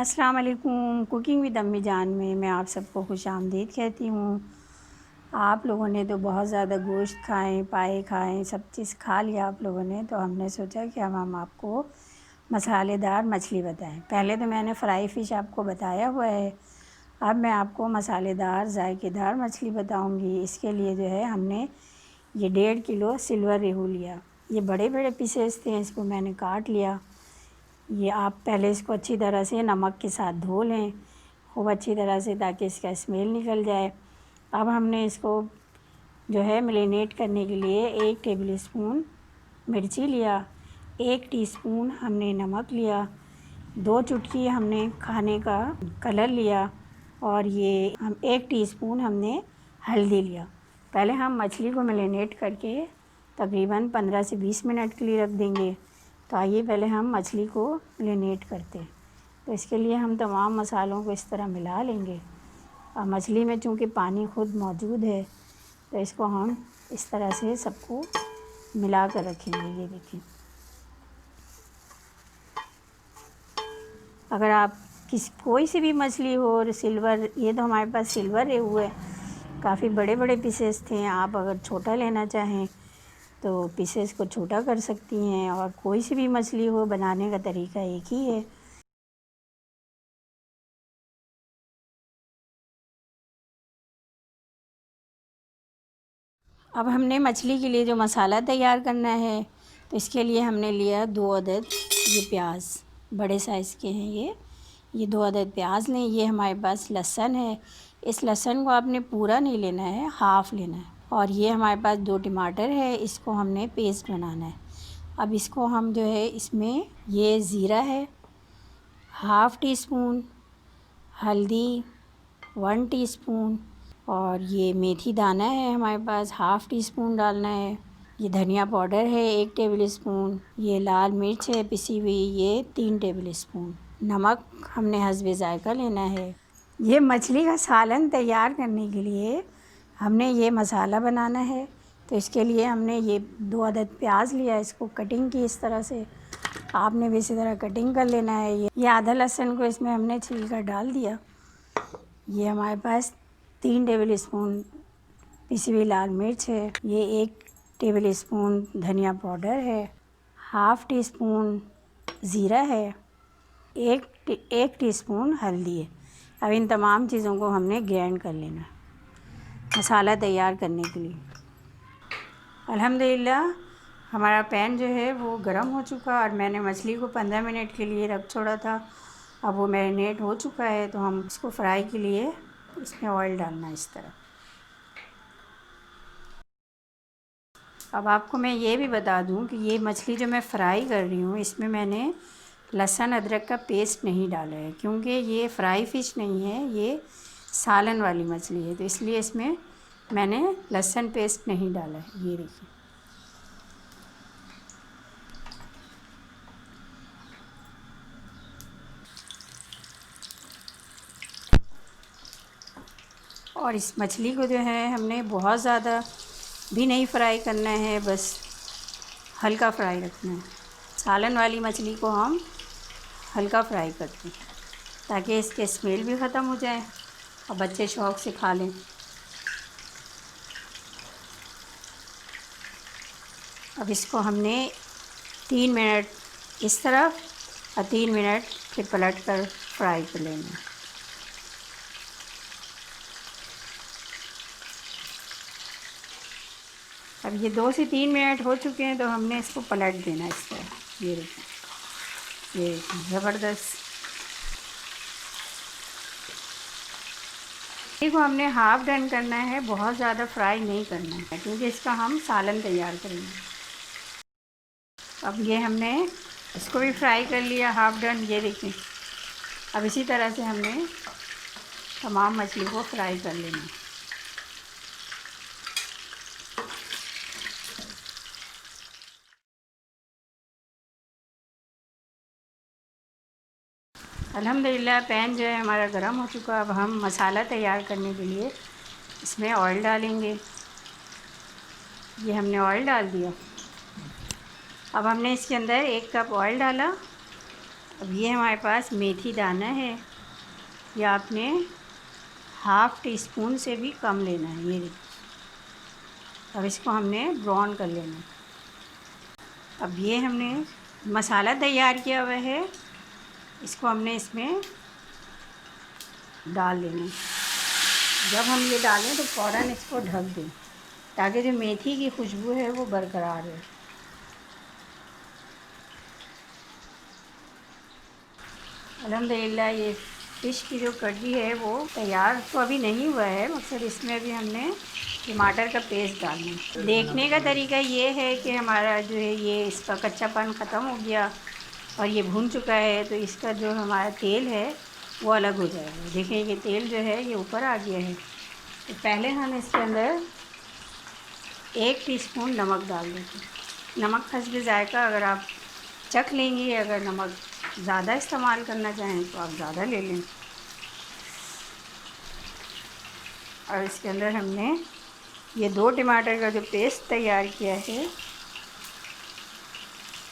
अस्सलाम वालेकुम। Cooking with अम्मी जान में मैं आप सबको खुश आमदीद कहती हूँ। आप लोगों ने तो बहुत ज़्यादा गोश्त खाएं, पाए खाएं, सब चीज़ खा लिया आप लोगों ने, तो हमने सोचा कि हम आपको मसालेदार मछली बताएं। पहले तो मैंने फ्राई फ़िश आपको बताया हुआ है, अब मैं आपको मसालेदार जायकेदार मछली बताऊँगी। इसके लिए जो है हमने ये 1.5 किलो सिल्वर रेहू लिया। ये बड़े बड़े पीसेस थे, इसको मैंने काट लिया। ये आप पहले इसको अच्छी तरह से नमक के साथ धो लें खूब अच्छी तरह से, ताकि इसका स्मेल निकल जाए। अब हमने इसको जो है मैरिनेट करने के लिए 1 टेबल स्पून मिर्ची लिया, 1 टीस्पून हमने नमक लिया, 2 चुटकी हमने खाने का कलर लिया और ये हम 1 टीस्पून हमने हल्दी लिया। पहले हम मछली को मैरिनेट करके तकरीबन 15 से 20 मिनट के लिए रख देंगे। तो आइए पहले हम मछली को मैरिनेट करते हैं। तो इसके लिए हम तमाम मसालों को इस तरह मिला लेंगे। और मछली में चूँकि पानी खुद मौजूद है, तो इसको हम इस तरह से सबको मिला कर रखेंगे। ये देखिए, अगर आप कोई सी भी मछली हो, और सिल्वर, ये तो हमारे पास सिल्वर रेहू है, काफ़ी बड़े बड़े पीसेस थे। आप अगर छोटा लेना चाहें तो पीसेस को छोटा कर सकती हैं, और कोई सी भी मछली हो, बनाने का तरीका एक ही है। अब हमने मछली के लिए जो मसाला तैयार करना है, तो इसके लिए हमने लिया 2 अदद ये प्याज, बड़े साइज़ के हैं ये 2 अदद प्याज लें। ये हमारे पास लहसुन है, इस लहसुन को आपने पूरा नहीं लेना है, हाफ़ लेना है। और ये हमारे पास 2 टमाटर है, इसको हमने पेस्ट बनाना है। अब इसको हम जो है, इसमें ये ज़ीरा है, हाफ़ टी स्पून हल्दी, 1 टीस्पून, और ये मेथी दाना है हमारे पास, हाफ़ टी स्पून डालना है। ये धनिया पाउडर है 1 टेबल स्पून, ये लाल मिर्च है पिसी हुई, ये 3 टेबल स्पून। नमक हमने हस्बे ज़ायक़ा लेना है। ये मछली का सालन तैयार करने के लिए हमने ये मसाला बनाना है। तो इसके लिए हमने ये 2 अदद प्याज लिया, इसको कटिंग की इस तरह से, आपने भी इसी तरह कटिंग कर लेना है। ये आधा लहसुन को इसमें हमने छीलकर डाल दिया। ये हमारे पास 3 टेबल स्पून पिसी हुई लाल मिर्च है, ये 1 टेबल स्पून धनिया पाउडर है, हाफ़ टी स्पून ज़ीरा है, 1 टीस्पून हल्दी है। अब इन तमाम चीज़ों को हमने ग्राइंड कर लेना मसाला तैयार करने के लिए। अल्हम्दुलिल्लाह हमारा पैन जो है वो गर्म हो चुका, और मैंने मछली को 15 मिनट के लिए रख छोड़ा था। अब वो मैरिनेट हो चुका है, तो हम इसको फ्राई के लिए इसमें ऑयल डालना है इस तरह। अब आपको मैं ये भी बता दूं कि ये मछली जो मैं फ़्राई कर रही हूँ, इसमें मैंने लहसुन अदरक का पेस्ट नहीं डाला है, क्योंकि ये फ्राई फ़िश नहीं है, ये सालन वाली मछली है, तो इसलिए इसमें मैंने लहसुन पेस्ट नहीं डाला है। ये देखिए, और इस मछली को जो है हमने बहुत ज़्यादा भी नहीं फ्राई करना है, बस हल्का फ्राई रखना है। सालन वाली मछली को हम हल्का फ्राई करते हैं, ताकि इसके स्मेल भी ख़त्म हो जाए और बच्चे शौक़ से खा लें। अब इसको हमने 3 मिनट इस तरफ और 3 मिनट फिर पलट कर फ्राई कर लेना है। अब ये 2 से 3 मिनट हो चुके हैं, तो हमने इसको पलट देना है इस तरह। ये देखिए, ये ज़बरदस्त। इसको हमने हाफ़ डन करना है, बहुत ज़्यादा फ्राई नहीं करना है, क्योंकि इसका हम सालन तैयार करेंगे। अब ये हमने इसको भी फ्राई कर लिया, हाफ़ डन। ये देखिए, अब इसी तरह से हमने तमाम मछली को फ्राई कर लेना है। अल्हम्दुलिल्लाह पैन जो है हमारा गर्म हो चुका। अब हम मसाला तैयार करने के लिए इसमें ऑयल डालेंगे। ये हमने ऑयल डाल दिया। अब हमने इसके अंदर 1 कप ऑयल डाला, अब ये हमारे पास मेथी दाना है, ये आपने हाफ़ टी स्पून से भी कम लेना है। ये देखिए, अब इसको हमने ब्राउन कर लेना है। अब ये हमने मसाला तैयार किया हुआ है, इसको हमने इसमें डाल लेना है। जब हम ये डालें तो फ़ौरन इसको ढक दें ताकि जो मेथी की खुशबू है वो बरकरार रहे। अल्हम्दुलिल्लाह ये फ़िश की जो कढ़ी है वो तैयार तो अभी नहीं हुआ है, मकसद इसमें अभी हमने टमाटर का पेस्ट डालना है। देखने का तरीका ये है कि हमारा जो है ये इसका कच्चापन ख़त्म हो गया और ये भून चुका है, तो इसका जो हमारा तेल है वो अलग हो जाएगा। देखें ये तेल जो है ये ऊपर आ गया है। तो पहले हम इसके अंदर 1 टीस्पून नमक डाल देते। नमक हस्ब जायका, अगर आप चख लेंगे, अगर नमक ज़्यादा इस्तेमाल करना चाहें तो आप ज़्यादा ले लें। और इसके अंदर हमने ये 2 टमाटर का जो पेस्ट तैयार किया है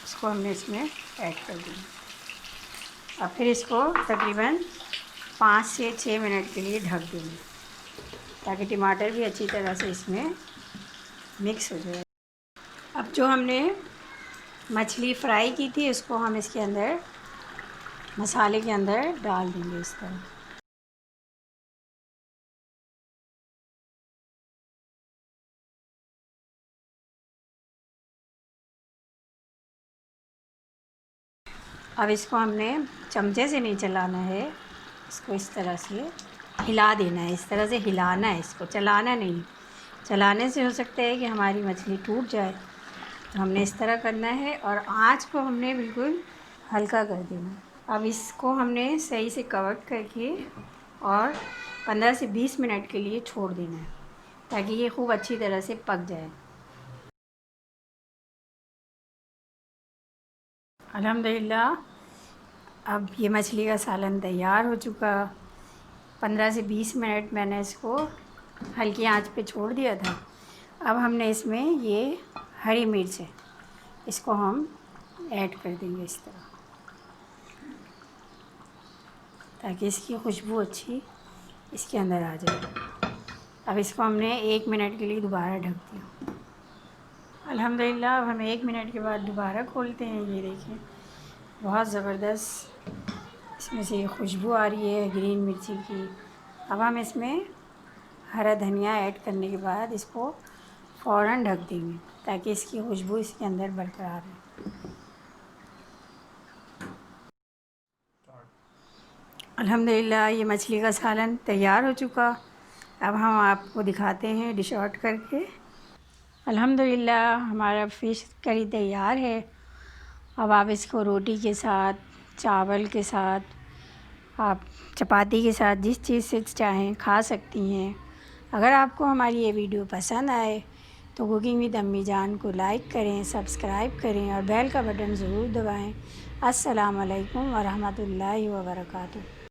इसको हमने इसमें ऐड कर दिया। और फिर इसको तकरीबन 5 से 6 मिनट के लिए ढक देंगे ताकि टमाटर भी अच्छी तरह से इसमें मिक्स हो जाए। अब जो हमने मछली फ्राई की थी इसको हम इसके अंदर मसाले के अंदर डाल देंगे इस तरह। अब इसको हमने चमचे से नहीं चलाना है, इसको इस तरह से हिला देना है, इस तरह से हिलाना है, इसको चलाना नहीं। चलाने से हो सकता है कि हमारी मछली टूट जाए, तो हमने इस तरह करना है और आँच को हमने बिल्कुल हल्का कर देना। अब इसको हमने सही से कवर करके और 15 से 20 मिनट के लिए छोड़ देना है ताकि ये खूब अच्छी तरह से पक जाए। अल्हम्दुलिल्लाह अब ये मछली का सालन तैयार हो चुका। 15 से 20 मिनट मैंने इसको हल्की आंच पे छोड़ दिया था। अब हमने इसमें ये हरी मिर्च है, इसको हम ऐड कर देंगे इस तरह ताकि इसकी खुशबू अच्छी इसके अंदर आ जाए। अब इसको हमने 1 मिनट के लिए दोबारा ढक दिया। अल्हम्दुलिल्लाह अब हम 1 मिनट के बाद दोबारा खोलते हैं। ये देखिए बहुत ज़बरदस्त इसमें से खुशबू आ रही है ग्रीन मिर्ची की। अब हम इसमें हरा धनिया ऐड करने के बाद इसको फ़ौरन ढक देंगे ताकि इसकी खुशबू इसके अंदर बरकरार रहे। अल्हम्दुलिल्लाह ये मछली का सालन तैयार हो चुका। अब हम आपको दिखाते हैं डिश आउट करके। अल्हम्दुलिल्लाह हमारा फ़िश करी तैयार है। अब आप इसको रोटी के साथ, चावल के साथ, आप चपाती के साथ जिस चीज़ से चाहें खा सकती हैं। अगर आपको हमारी ये वीडियो पसंद आए तो कुकिंग विद अम्मी जान को लाइक करें, सब्सक्राइब करें और बेल का बटन ज़रूर दबाएं। अस्सलाम वालेकुम व रहमतुल्लाहि व बरकातुहू।